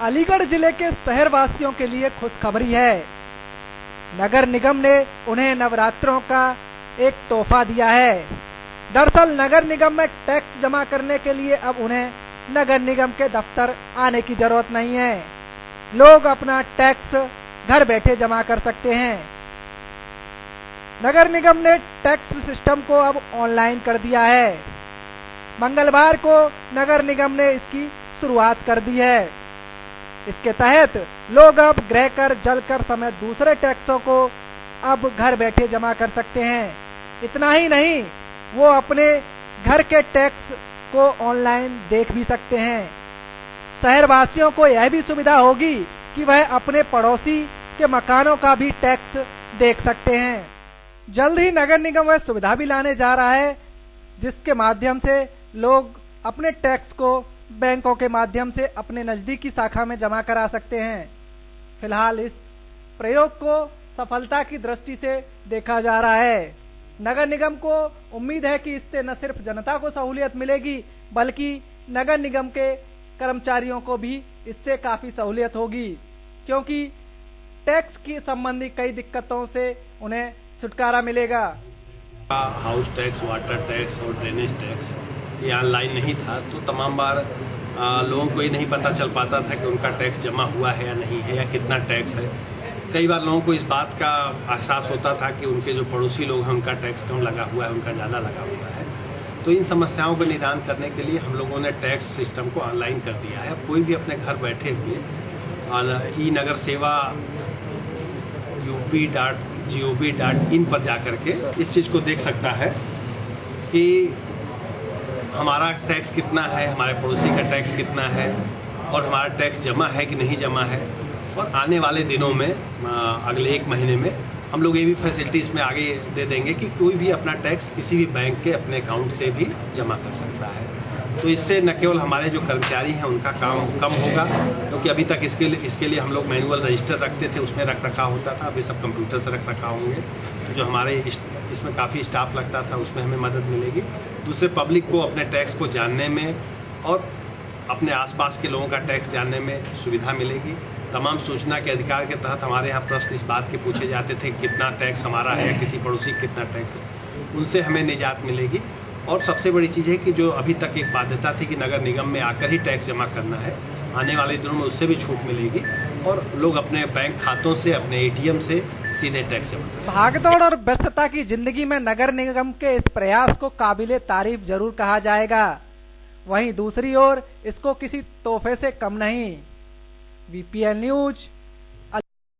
अलीगढ़ जिले के शहरवासियों के लिए खुशखबरी है। नगर निगम ने उन्हें नवरात्रों का एक तोहफा दिया है। दरअसल नगर निगम में टैक्स जमा करने के लिए अब उन्हें नगर निगम के दफ्तर आने की जरूरत नहीं है। लोग अपना टैक्स घर बैठे जमा कर सकते हैं। नगर निगम ने टैक्स सिस्टम को अब ऑनलाइन कर दिया है। मंगलवार को नगर निगम ने इसकी शुरुआत कर दी है। इसके तहत लोग अब गृह कर, जल कर समेत दूसरे टैक्सों को अब घर बैठे जमा कर सकते हैं। इतना ही नहीं, वो अपने घर के टैक्स को ऑनलाइन देख भी सकते हैं। शहरवासियों को यह भी सुविधा होगी कि वह अपने पड़ोसी के मकानों का भी टैक्स देख सकते हैं। जल्द ही नगर निगम वह सुविधा भी लाने जा रहा है जिसके माध्यम से लोग अपने टैक्स को बैंकों के माध्यम से अपने नजदीकी शाखा में जमा करा सकते हैं। फिलहाल इस प्रयोग को सफलता की दृष्टि से देखा जा रहा है। नगर निगम को उम्मीद है कि इससे न सिर्फ जनता को सहूलियत मिलेगी बल्कि नगर निगम के कर्मचारियों को भी इससे काफी सहूलियत होगी, क्योंकि टैक्स की संबंधी कई दिक्कतों से उन्हें छुटकारा मिलेगा। हाउस टैक्स, वाटर टैक्स और ड्रेनेज टैक्स ये ऑनलाइन नहीं था, तो तमाम बार लोगों को ये नहीं पता चल पाता था कि उनका टैक्स जमा हुआ है या नहीं है, या कितना टैक्स है। कई बार लोगों को इस बात का एहसास होता था कि उनके जो पड़ोसी लोग हैं उनका टैक्स कम लगा हुआ है, उनका ज़्यादा लगा हुआ है। तो इन समस्याओं का निदान करने के लिए हम लोगों ने टैक्स सिस्टम को ऑनलाइन कर दिया है। कोई भी अपने घर बैठे हुए ई नगर सेवा UP.gov.in पर जाकर के इस चीज़ को देख सकता है कि हमारा टैक्स कितना है, हमारे पड़ोसी का टैक्स कितना है और हमारा टैक्स जमा है कि नहीं जमा है। और आने वाले दिनों में अगले 1 महीने में हम लोग ये भी फैसिलिटीज़ में आगे दे देंगे कि कोई भी अपना टैक्स किसी भी बैंक के अपने अकाउंट से भी जमा कर सकता है। तो इससे न केवल हमारे जो कर्मचारी हैं उनका काम कम होगा, क्योंकि अभी तक इसके लिए हम लोग मैनुअल रजिस्टर रखते थे, उसमें रख रखा होता था। अभी सब कंप्यूटर से रख रखा होंगे, तो जो हमारे इसमें काफ़ी स्टाफ लगता था उसमें हमें मदद मिलेगी। दूसरे पब्लिक को अपने टैक्स को जानने में और अपने आसपास के लोगों का टैक्स जानने में सुविधा मिलेगी। तमाम सूचना के अधिकार के तहत हमारे यहाँ प्रश्न इस बात के पूछे जाते थे कितना टैक्स हमारा है या किसी पड़ोसी कितना टैक्स है, उनसे हमें निजात मिलेगी। और सबसे बड़ी चीज़ है कि जो अभी तक एक बाध्यता थी कि नगर निगम में आकर ही टैक्स जमा करना है, आने वाले दिनों में उससे भी छूट मिलेगी और लोग अपने बैंक खातों से, अपने ATM से सीधे टैक्स जमा करें। भागदौड़ और व्यस्तता की जिंदगी में नगर निगम के इस प्रयास को काबिले तारीफ जरूर कहा जाएगा। वहीं दूसरी ओर इसको किसी तोहफे से कम नहीं। VPN news